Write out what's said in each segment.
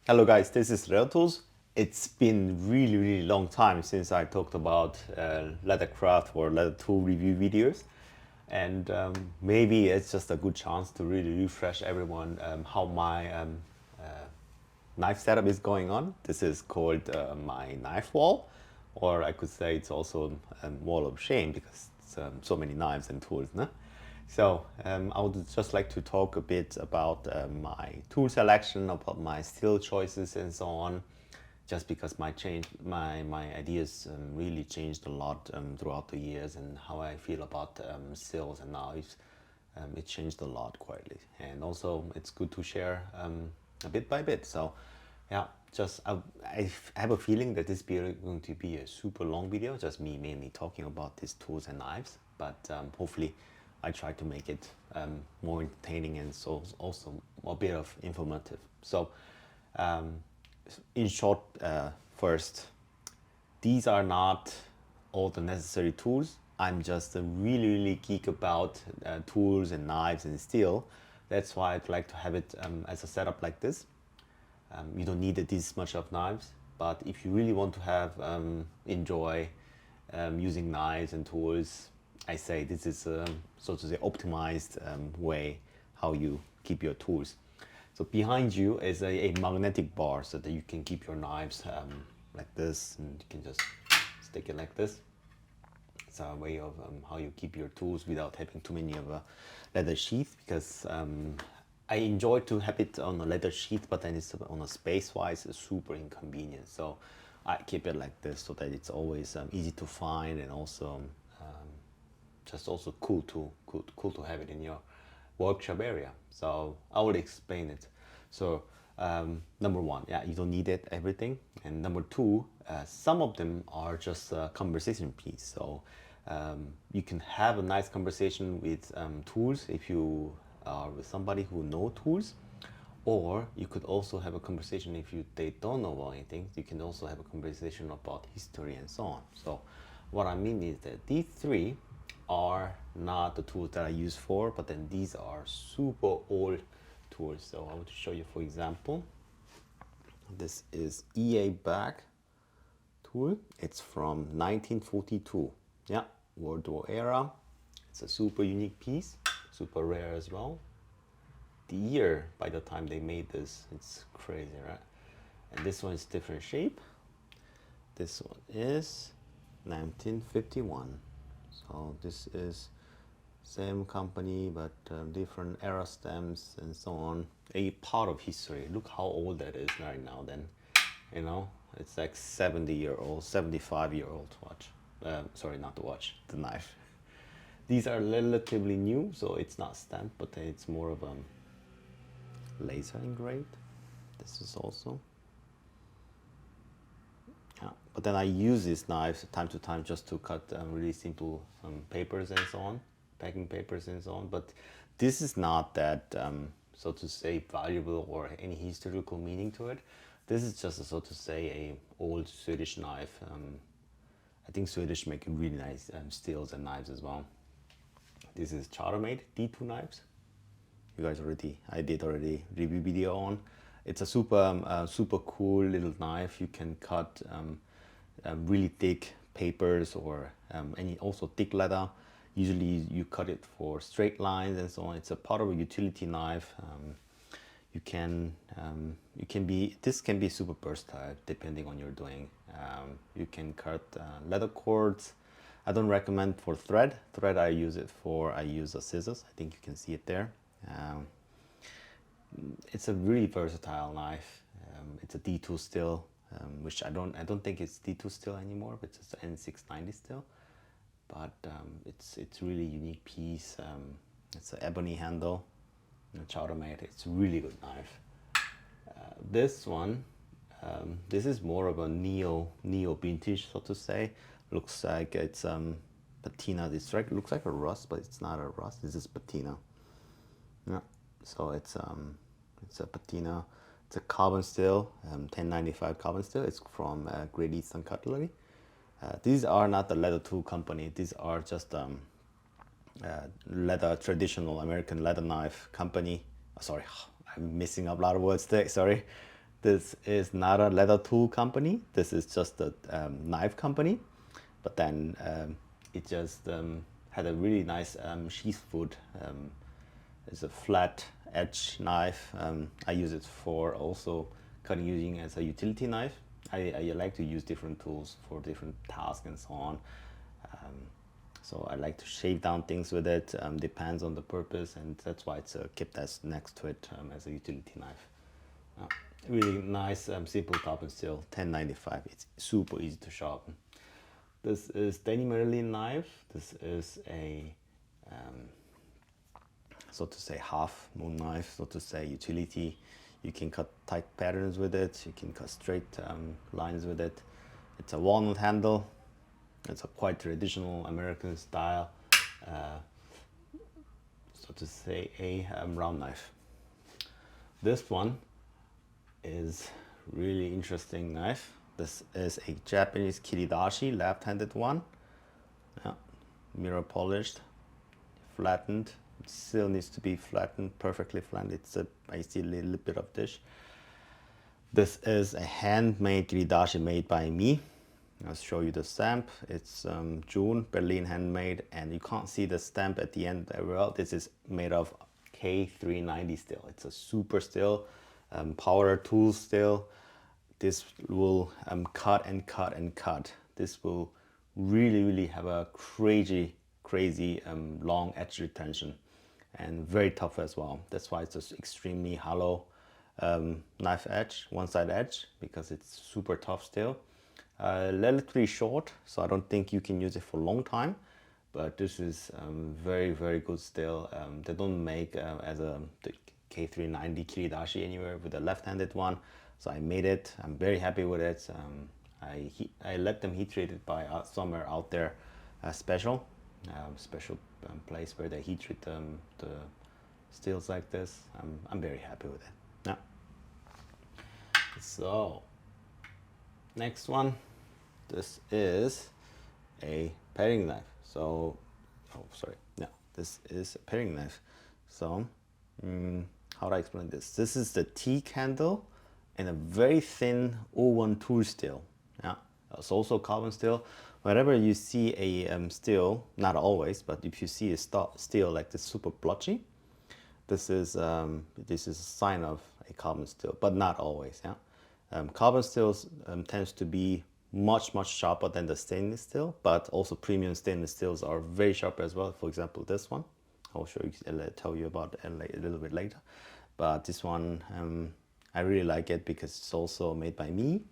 Hello guys, this is leathertoolz. It's been really long time since I talked about leather craft or leather tool review videos, and maybe it's just a good chance to really refresh everyone how my knife setup is going on. This is called my knife wall, or I could say it's also a wall of shame because it's so many knives and tools. No? So I would just like to talk a bit about my tool selection, about my steel choices and so on, just because my ideas really changed a lot throughout the years, and how I feel about steels and knives. It changed a lot quietly, and also it's good to share a bit by bit. So yeah, just I have a feeling that this is going to be a super long video, just me mainly talking about these tools and knives, but hopefully I try to make it more entertaining and so also a bit of informative. So um, in short, first, these are not all the necessary tools. I'm just a really geek about tools and knives and steel. That's why I'd like to have it as a setup like this. You don't need this much of knives, but if you really want to have enjoy using knives and tools, I say this is so to say optimized way how you keep your tools. So behind you is a magnetic bar so that you can keep your knives like this, and you can just stick it like this. It's a way of how you keep your tools without having too many of a leather sheath, because I enjoy to have it on a leather sheath, but then it's on a space-wise super inconvenient. So I keep it like this so that it's always easy to find, and also just also cool to have it in your workshop area. So I will explain it. So number one, yeah, you don't need it everything, and number two, some of them are just a conversation piece. So you can have a nice conversation with tools if you are with somebody who know tools, or you could also have a conversation if they don't know about anything. You can also have a conversation about history and so on. So what I mean is that these three are not the tools that I use for, but then these are super old tools. So I want to show you, for example, this is EA bag tool. It's from 1942. Yeah, World War era. It's a super unique piece, super rare as well. The year by the time they made this, it's crazy, right? And this one is different shape. This one is 1951. So this is same company, but different era stamps and so on. A part of history. Look how old that is right now then. You know, it's like 70-year-old, 75-year-old watch. Sorry, not the watch, the knife. These are relatively new, so it's not stamped, but it's more of a laser engraved. This is also. Yeah. But then I use these knives time to time just to cut really simple papers and so on, packing papers and so on. But this is not that, so to say, valuable or any historical meaning to it. This is just, so to say, a old Swedish knife. I think Swedish make really nice steels and knives as well. This is Chartermade D2 knives. You guys I did already review video on. It's a super cool little knife. You can cut really thick papers or any also thick leather. Usually you cut it for straight lines and so on. It's a part of a utility knife. This can be super versatile depending on your doing. You can cut leather cords. I don't recommend for thread. Thread I use a scissors. I think you can see it there. It's a really versatile knife. It's a D2 still, which I don't think it's D2 still anymore, but it's an N690 still. But it's really unique piece. It's an ebony handle, Chartermade. It's a really good knife. This one, this is more of a neo vintage, so to say. Looks like it's patina. This looks like a rust, but it's not a rust. This is patina. Yeah. So it's a patina. It's a carbon steel, 1095 carbon steel. It's from Great Eastern Cutlery. These are not the leather tool company. These are just leather, traditional American leather knife company. Oh, sorry, I'm missing a lot of words today. Sorry. This is not a leather tool company. This is just a knife company. But then it just had a really nice sheath foot. It's a flat edge knife. I use it for also cutting, using as a utility knife. I like to use different tools for different tasks and so on. So I like to shave down things with it. Depends on the purpose, and that's why it's kept as next to it as a utility knife. Really nice, simple top and steel, 1095. It's super easy to sharpen. This is Danny Merlin knife. This is a so to say half moon knife, so to say utility. You can cut tight patterns with it. You can cut straight lines with it. It's a walnut handle. It's a quite traditional American style, so to say, a round knife. This one is really interesting knife. This is a Japanese Kiridashi left-handed one. Yeah, mirror polished, flattened. It still needs to be flattened, perfectly flattened. I see a little bit of dish. This is a handmade Kiridashi made by me. I'll show you the stamp. It's June, Berlin handmade, and you can't see the stamp at the end very well. This is made of K390 steel. It's a super steel, power tool steel. This will cut and cut and cut. This will really have a crazy long edge retention, and very tough as well. That's why it's just extremely hollow knife edge, one side edge, because it's super tough steel. Relatively short, so I don't think you can use it for a long time, but this is very good steel. They don't make as a the K390 Kiridashi anywhere with a left-handed one, so I made it. I'm very happy with it. I let them heat treat it by somewhere out there, special place where they heat treat the steels like this. I'm very happy with it. Yeah. So next one, this is a paring knife. So, oh sorry, no, this is a paring knife. So, how do I explain this? This is the teak handle and a very thin 012 steel. Yeah, it's also carbon steel. Whenever you see a steel, not always, but if you see a steel like this super blotchy, this is a sign of a carbon steel, but not always. Yeah. Carbon steel tends to be much sharper than the stainless steel, but also premium stainless steels are very sharp as well. For example, this one, I'll show you, tell you about it a little bit later. But this one, I really like it because it's also made by me.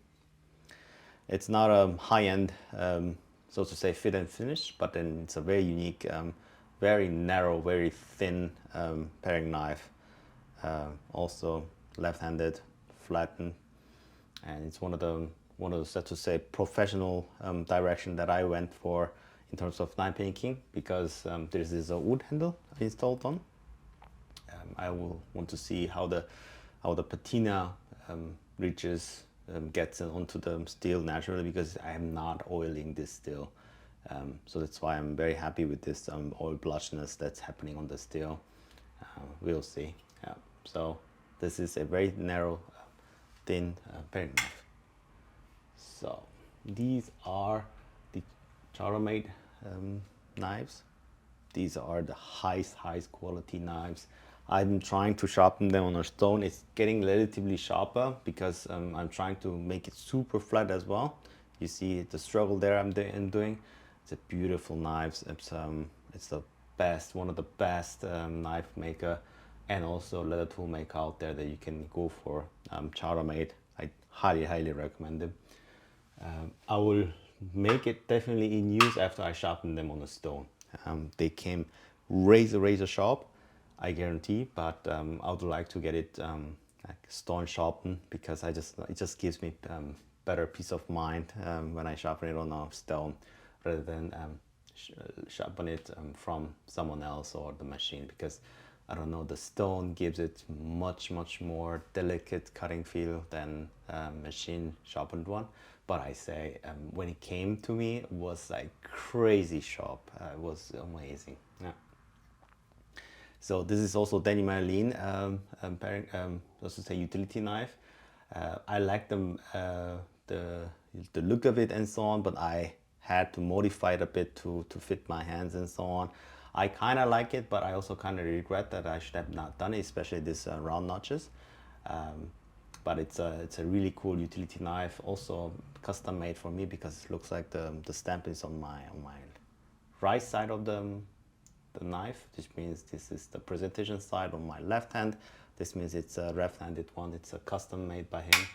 It's not a high-end, so to say, fit and finish, but then it's a very unique, very narrow, very thin paring knife. Also left-handed, flattened. And it's one of the so to say professional direction that I went for in terms of knife making, because this is a wood handle installed on. I will want to see how the patina reaches gets onto the steel naturally, because I am not oiling this steel. So that's why I'm very happy with this oil blotchiness that's happening on the steel. We'll see. Yeah. So this is a very narrow, thin paring knife. So these are the Chartermade knives. These are the highest quality knives. I'm trying to sharpen them on a stone. It's getting relatively sharper because I'm trying to make it super flat as well. You see the struggle there I'm doing. It's a beautiful knives. It's the best, one of the best knife maker and also leather tool maker out there that you can go for. Chartermade. I highly recommend them. I will make it definitely in use after I sharpen them on a stone. They came razor sharp, I guarantee, but I would like to get it like stone sharpened, because it just gives me better peace of mind when I sharpen it on a stone rather than sharpen it from someone else or the machine, because I don't know, the stone gives it much more delicate cutting feel than machine sharpened one. But I say, when it came to me, it was like crazy sharp. It was amazing. Yeah. So this is also Danny Merlin, let's just say utility knife. I like the the look of it and so on, but I had to modify it a bit to fit my hands and so on. I kind of like it, but I also kind of regret that I should have not done it, especially this round notches. Um, but it's a really cool utility knife, also custom made for me because it looks like the stamp is on my right side of the knife, which means this is the presentation side on my left hand. This means it's a left-handed one. It's a custom made by him.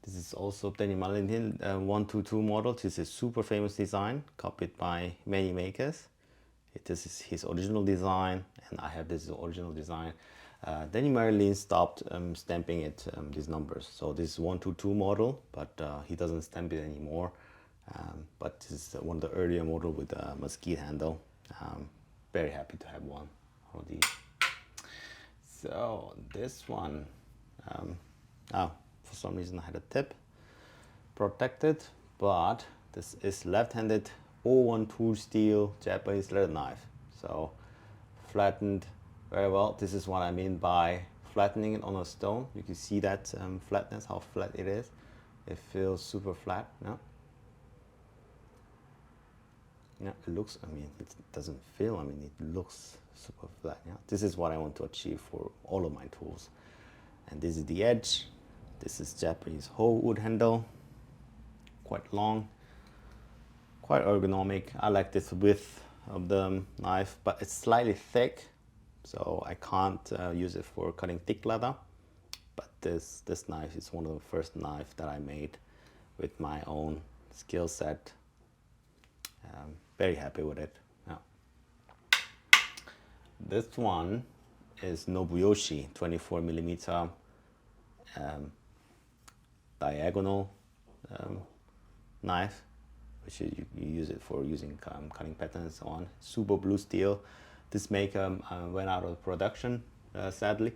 This is also Danny Malin 122 model. This is super famous design, copied by many makers. This is his original design, and I have this original design. Danny Marilyn stopped stamping it, these numbers. So this is 122 model, but he doesn't stamp it anymore. But this is one of the earlier model with a mesquite handle. Very happy to have one of these. So this one, for some reason I had a tip protected, but this is left-handed 01 tool steel Japanese leather knife. So flattened very well. This is what I mean by flattening it on a stone. You can see that flatness, how flat it is. It feels super flat. No? Yeah, it looks, I mean, it doesn't feel, I mean, it looks super flat. Yeah, this is what I want to achieve for all of my tools. And this is the edge. This is Japanese whole wood handle, quite long, quite ergonomic. I like this width of the knife, but it's slightly thick, so I can't use it for cutting thick leather. But this knife is one of the first knives that I made with my own skill set. Very happy with it. Yeah. This one is Nobuyoshi 24 millimeter diagonal knife, which you use it for using cutting patterns and so on. Super blue steel. This maker went out of production, sadly.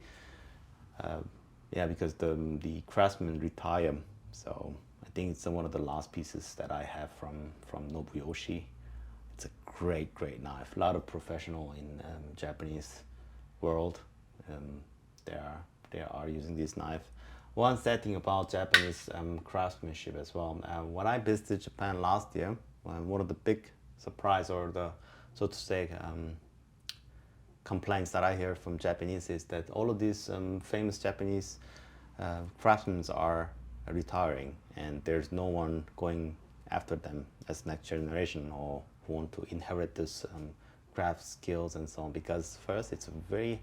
Yeah, because the craftsman retired. So I think it's one of the last pieces that I have from Nobuyoshi. It's a great knife. A lot of professional in Japanese world, they are using this knife. One sad thing about Japanese craftsmanship as well. When I visited Japan last year, one of the big surprise, or the, so to say, complaints that I hear from Japanese is that all of these famous Japanese craftsmen are retiring, and there's no one going after them as next generation, or who want to inherit this craft skills and so on. Because first, it's a very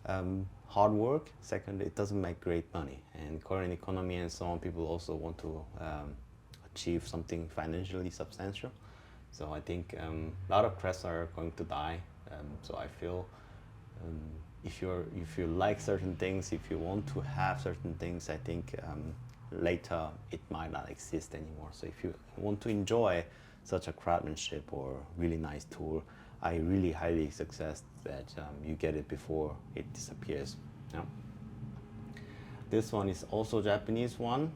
hard work. Second, it doesn't make great money. And current economy and so on, people also want to achieve something financially substantial. So I think a lot of crafts are going to die. So I feel if you like certain things, if you want to have certain things, I think later it might not exist anymore. So if you want to enjoy such a craftsmanship or really nice tool, I really highly suggest that you get it before it disappears. Yeah. This one is also Japanese one,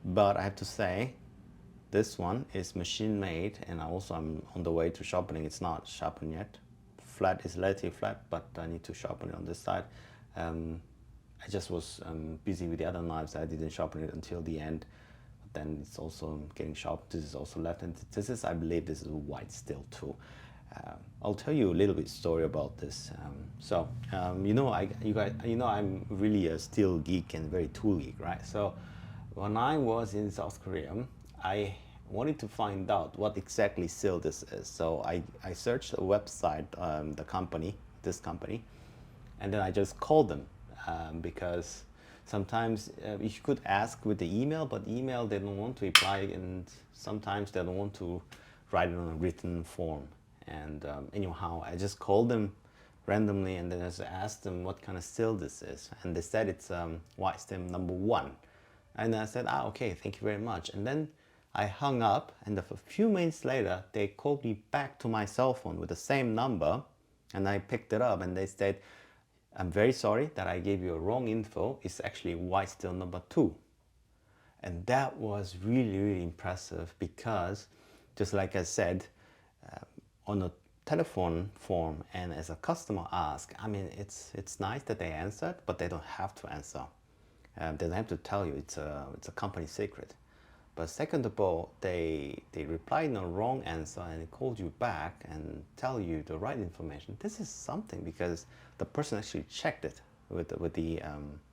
but I have to say this one is machine made, and also I'm on the way to sharpening. It's not sharpened yet. Flat is relatively flat, but I need to sharpen it on this side. I just was busy with the other knives. I didn't sharpen it until the end. But then it's also getting sharp. This is also left, and this is, I believe, this is a white steel too. I'll tell you a little bit story about this. You know, I'm really a steel geek and very tool geek, right? So when I was in South Korea, I wanted to find out what exactly steel this is. So I searched a website, this company, and then I just called them because sometimes you could ask with the email, but email they don't want to reply, and sometimes they don't want to write it on a written form. And anyhow, I just called them randomly, and then I just asked them what kind of steel this is, and they said it's white steel number 1. And I said, okay, thank you very much. And then I hung up, and a few minutes later, they called me back to my cell phone with the same number, and I picked it up, and they said, I'm very sorry that I gave you a wrong info. It's actually white steel number 2. And that was really impressive, because just like I said, on a telephone form, and as a customer ask, I mean, it's nice that they answered, but they don't have to answer. They don't have to tell you, it's a company secret. But second of all, they reply in a wrong answer and they call you back and tell you the right information. This is something because the person actually checked it with the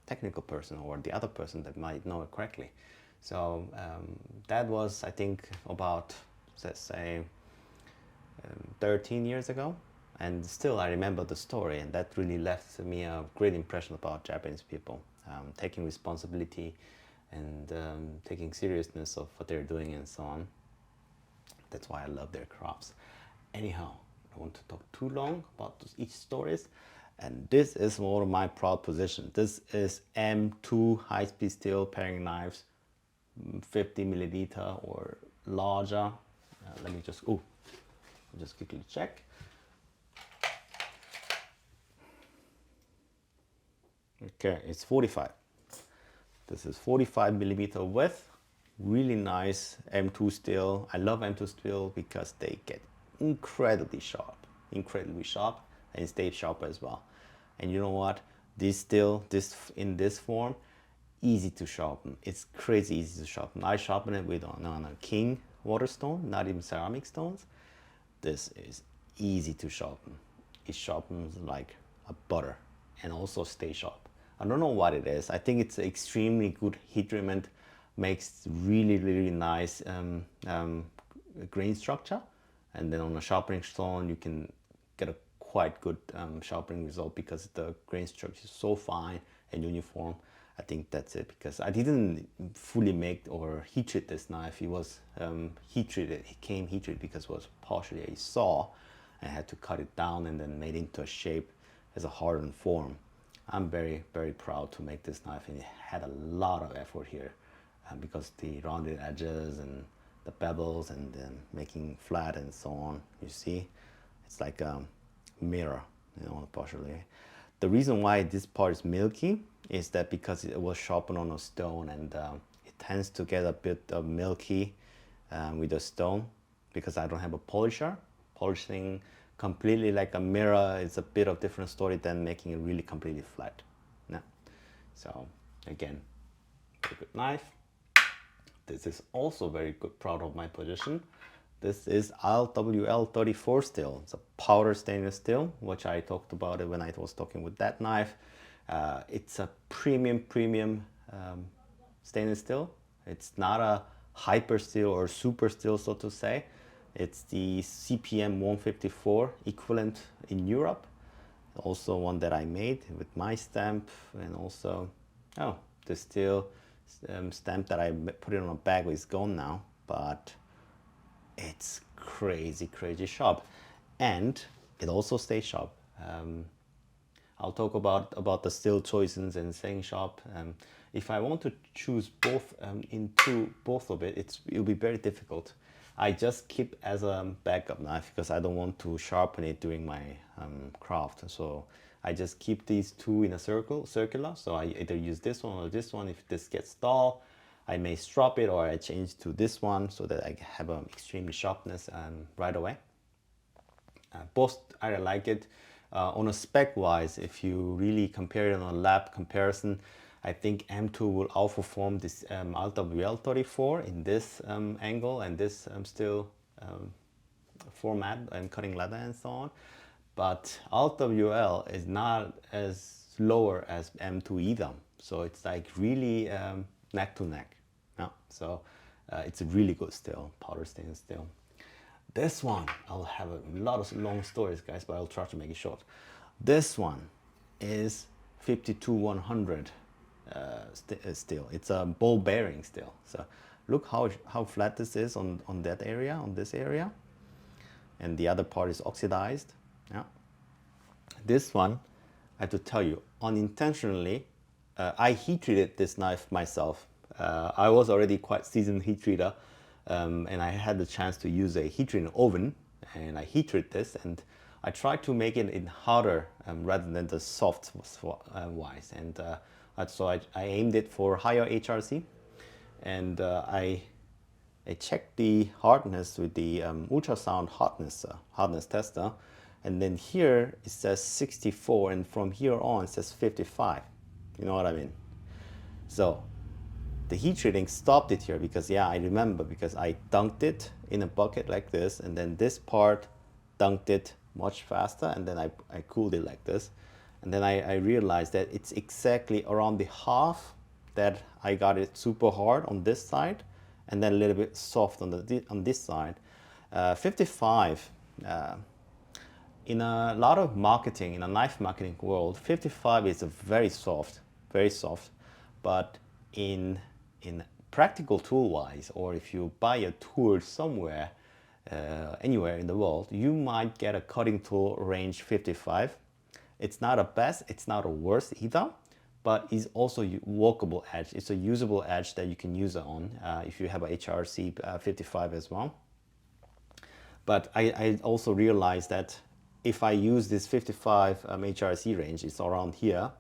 technical person or the other person that might know it correctly. So that was, I think, about, let's say, 13 years ago. And still I remember the story, and that really left me a great impression about Japanese people, taking responsibility and taking seriousness of what they're doing and so on. That's why I love their crafts. Anyhow, I don't want to talk too long about each stories. And this is one of my proud possessions. This is M2 high-speed steel paring knives, 50 milliliter or larger. Let me just quickly check. Okay, it's 45. This is 45 millimeter width, really nice M2 steel. I love M2 steel because they get incredibly sharp, and stay sharp as well. And you know what? This steel, in this form, easy to sharpen. It's crazy easy to sharpen. I sharpen it with on a king waterstone, not even ceramic stones. This is easy to sharpen. It sharpens like a butter and also stay sharp. I don't know what it is. I think it's extremely good heat treatment, makes really nice grain structure, and then on a sharpening stone you can get a quite good sharpening result because the grain structure is so fine and uniform. I think that's it, because I didn't fully make or heat treat this knife. It was heat treated. It came heat treated because it was partially a saw. I had to cut it down and then made it into a shape as a hardened form. I'm very proud to make this knife, and it had a lot of effort here because the rounded edges and the bevels and then making flat and so on. You see, it's like a mirror, you know, partially. The reason why this part is milky is that because it was sharpened on a stone, and it tends to get a bit of milky with the stone because I don't have a polisher. Polishing completely like a mirror is a bit of different story than making it really completely flat. Yeah. So again, very good knife. This is also very good, proud of my position. This is LWL34 steel. It's a powder stainless steel, which I talked about it when I was talking with that knife. It's a premium stainless steel. It's not a hyper steel or super steel, so to say. It's the CPM 154 equivalent in Europe. Also one that I made with my stamp, and also, the steel stamp that I put it on a bag is gone now, but it's crazy sharp, and it also stays sharp. I'll talk about the steel choices and staying sharp. If I want to choose both into both of it, it'll be very difficult. I just keep as a backup knife because I don't want to sharpen it during my craft. So I just keep these two in a circular. So I either use this one or this one. If this gets dull, I may strop it, or I change to this one so that I have an extremely sharpness right away. Both I like it. On a spec wise, if you really compare it on a lab comparison, I think M2 will outperform this LWL34 in this angle and this steel format and cutting leather and so on. But LWL is not as lower as M2 either. So it's like really neck to neck. Yeah. So it's a really good steel, powder stainless steel. This one, I'll have a lot of long stories, guys, but I'll try to make it short. This one is 52-100 steel. It's a ball bearing steel. So look how flat this is on that area, on this area, and the other part is oxidized. Yeah. This one, I have to tell you, unintentionally, I heat treated this knife myself. I was already quite seasoned heat treater, and I had the chance to use a heat treating oven, and I heat treat this, and I tried to make it in harder rather than the soft wise, and so I aimed it for higher HRC, and I checked the hardness with the ultrasound hardness tester, and then here it says 64, and from here on it says 55. You know what I mean? So the heat treating stopped it here because, yeah, I remember, because I dunked it in a bucket like this, and then this part dunked it much faster, and then I cooled it like this. And then I realized that it's exactly around the half that I got it super hard on this side, and then a little bit soft on this side. 55, in a lot of marketing, in a knife marketing world, 55 is a very soft, very soft. But in practical tool wise, or if you buy a tool somewhere, anywhere in the world, you might get a cutting tool range 55. It's not a best, it's not a worst either, but it's also a workable edge. It's a usable edge that you can use it on if you have a HRC 55 as well. But I also realized that if I use this 55 HRC range, it's around here,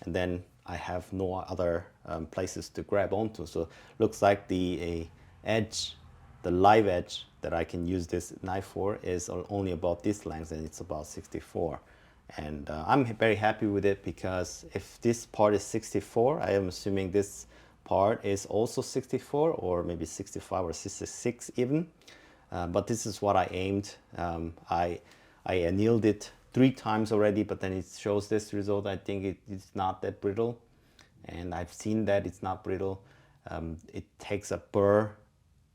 and then I have no other places to grab onto. So looks like the edge, the live edge that I can use this knife for is only about this length, and it's about 64. And I'm very happy with it, because if this part is 64, I am assuming this part is also 64, or maybe 65 or 66 even. But this is what I aimed. I annealed it 3 times already, but then it shows this result. I think it's not that brittle, and I've seen that it's not brittle. It takes a burr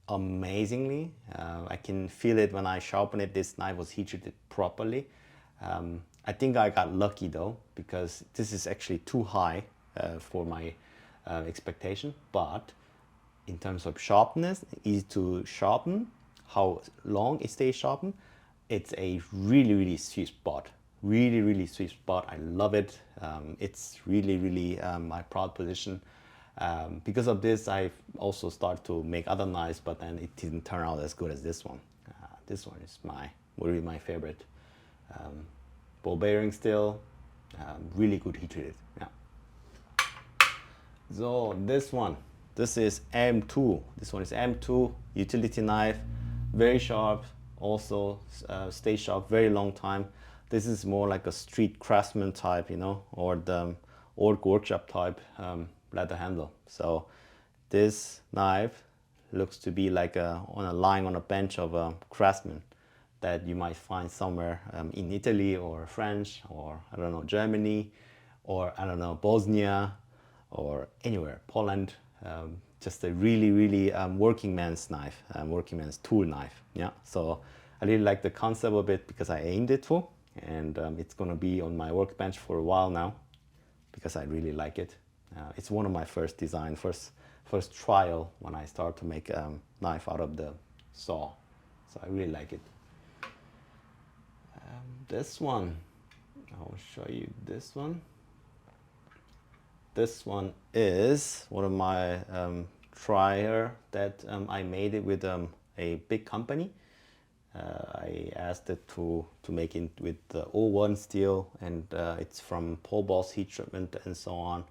amazingly. I can feel it when I sharpen it. This knife was heat treated properly. I think I got lucky though, because this is actually too high for my expectation. But in terms of sharpness, easy to sharpen, how long it stays sharpened, it's a really, really sweet spot. Really, really sweet spot. I love it. It's really, really my proud position. Because of this, I also started to make other knives, but then it didn't turn out as good as this one. This one is really my favorite. Ball bearing still, really good heat treated. Yeah. So this is M2. This one is M2 utility knife, very sharp. Also stay sharp very long time. This is more like a street craftsman type, you know, or the old workshop type leather handle. So this knife looks to be like lying on a bench of a craftsman that you might find somewhere in Italy or French, or I don't know, Germany, or I don't know, Bosnia, or anywhere, Poland. Just a really, really working man's knife, working man's tool knife. Yeah. So I really like the concept of it, because I aimed it for, and it's gonna be on my workbench for a while now, because I really like it. It's one of my first design, first trial when I start to make a knife out of the saw. So I really like it. This one, I'll show you this one. This one is one of my trier that I made it with a big company. I asked it to make it with the O1 steel, and it's from Paul Boss heat treatment and so on.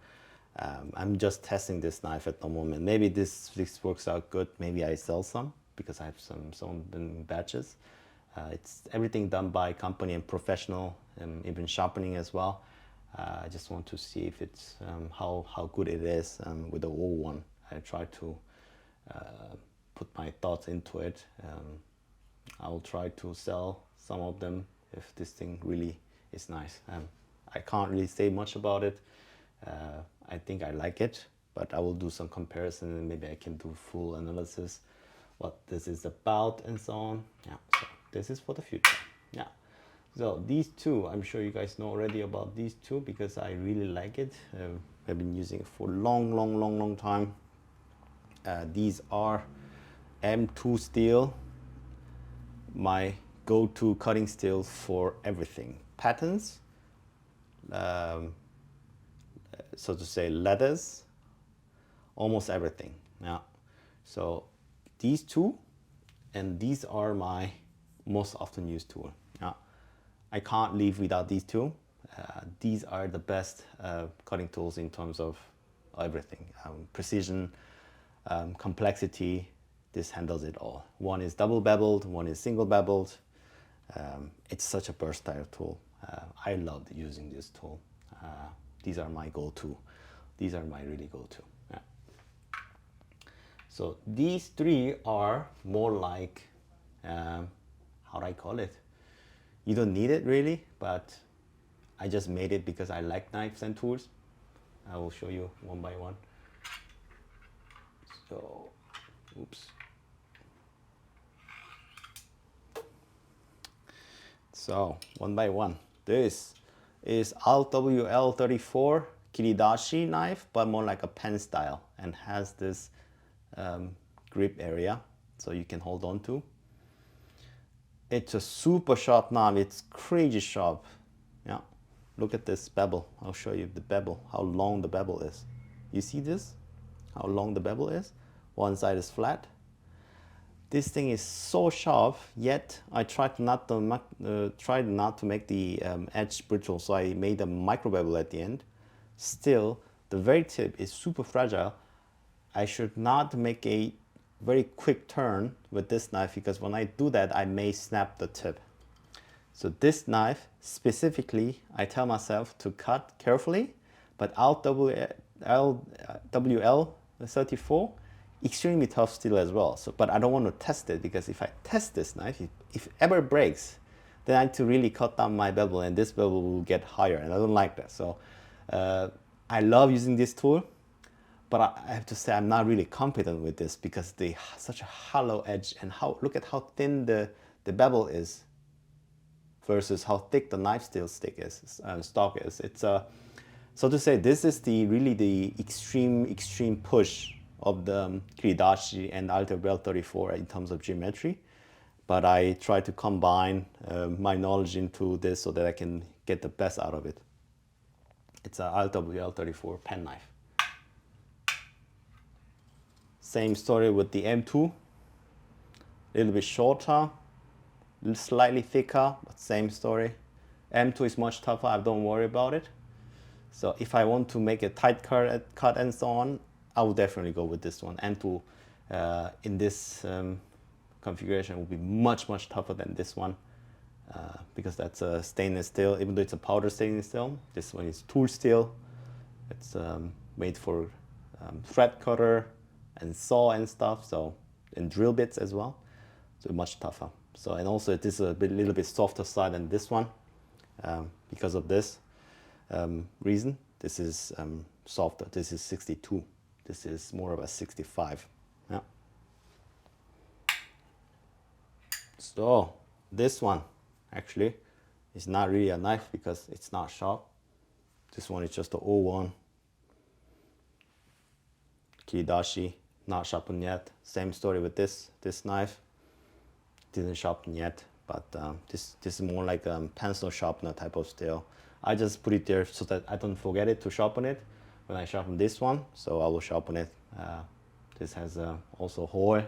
I'm just testing this knife at the moment. Maybe this works out good. Maybe I sell some, because I have some in batches. It's everything done by company and professional, even sharpening as well. I just want to see if it's how good it is with the old one. I try to put my thoughts into it. I'll try to sell some of them if this thing really is nice. I can't really say much about it. I think I like it, but I will do some comparison, and maybe I can do full analysis what this is about and so on. Yeah, so this is for the future. Yeah. So these two, I'm sure you guys know already about these two, because I really like it. I've been using it for a long time. These are M2 steel, my go-to cutting steel for everything. Patterns, so to say, leathers, almost everything. Yeah. So these two, and these are my most often used tool. Yeah. I can't live without these two. These are the best cutting tools in terms of everything. Precision, complexity, this handles it all. One is double beveled, one is single beveled. It's such a versatile tool. I love using this tool. These are my go-to. These are my really go-to. Yeah. So these three are more like, how do I call it? You don't need it really, but I just made it because I like knives and tools. I will show you one by one. So, oops. So, one by one. This is RWL34 Kiridashi knife, but more like a pen style, and has this grip area so you can hold on to. It's a super sharp knife. It's crazy sharp. Yeah, look at this bevel. I'll show you the bevel, how long the bevel is. You see this? How long the bevel is? One side is flat. This thing is so sharp, yet I tried not to make the edge brittle, so I made a micro bevel at the end. Still, the very tip is super fragile. I should not make a very quick turn with this knife, because when I do that, I may snap the tip. So this knife specifically, I tell myself to cut carefully, but WL34, extremely tough steel as well. So, but I don't want to test it, because if I test this knife, if it ever breaks, then I need to really cut down my bevel, and this bevel will get higher, and I don't like that. So I love using this tool, but I have to say I'm not really confident with this, because they such a hollow edge, and look at how thin the bevel is versus how thick the knife steel stock is. It's so to say, this is really the extreme push of the Kiridashi and RWL34 in terms of geometry. But I try to combine my knowledge into this so that I can get the best out of it. It's a RWL34 pen knife. Same story with the M2. A little bit shorter, slightly thicker, but same story. M2 is much tougher, I don't worry about it. So if I want to make a tight cut and so on, I will definitely go with this one. M2 in this configuration will be much tougher than this one, because that's a stainless steel. Even though it's a powder stainless steel, this one is tool steel. It's made for thread cutter and saw and stuff, so, and drill bits as well, so much tougher. So, and also it is a little bit softer side than this one, because of this reason. This is softer. This is 62. This is more of a 65. Yeah. So this one actually is not really a knife, because it's not sharp. This one is just a 01 Kiridashi, not sharpened yet. Same story with this knife. Didn't sharpen yet, but this is more like a pencil sharpener type of steel. I just put it there so that I don't forget it to sharpen it when I sharpen this one. So I will sharpen it. This has also a hole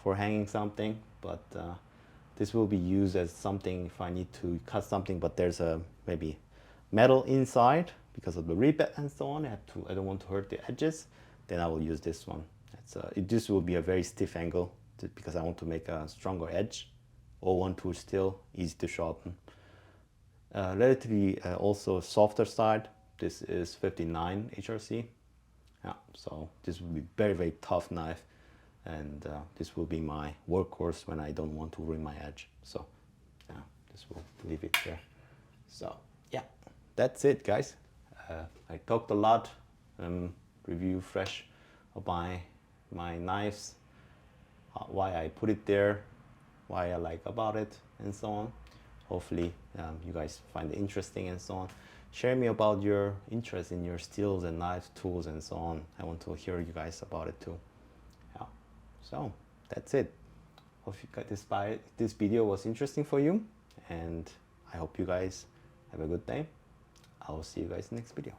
for hanging something, but this will be used as something if I need to cut something, but there's a maybe metal inside because of the ribet and so on. I don't want to hurt the edges. Then I will use this one. This will be a very stiff angle because I want to make a stronger edge. 01 tool steel, easy to sharpen. Relatively also softer side. This is 59 HRC. Yeah, so this will be very tough knife, and this will be my workhorse when I don't want to ruin my edge. So yeah, this will leave it there. So yeah, that's it, guys. I talked a lot. Review fresh of my knives, why I put it there, why I like about it, and so on. Hopefully you guys find it interesting and so on. Share me about your interest in your steels and knives, tools, and so on. I want to hear you guys about it too. Yeah. So that's it. Hope you got this video was interesting for you, and I hope you guys have a good day. I will see you guys next video.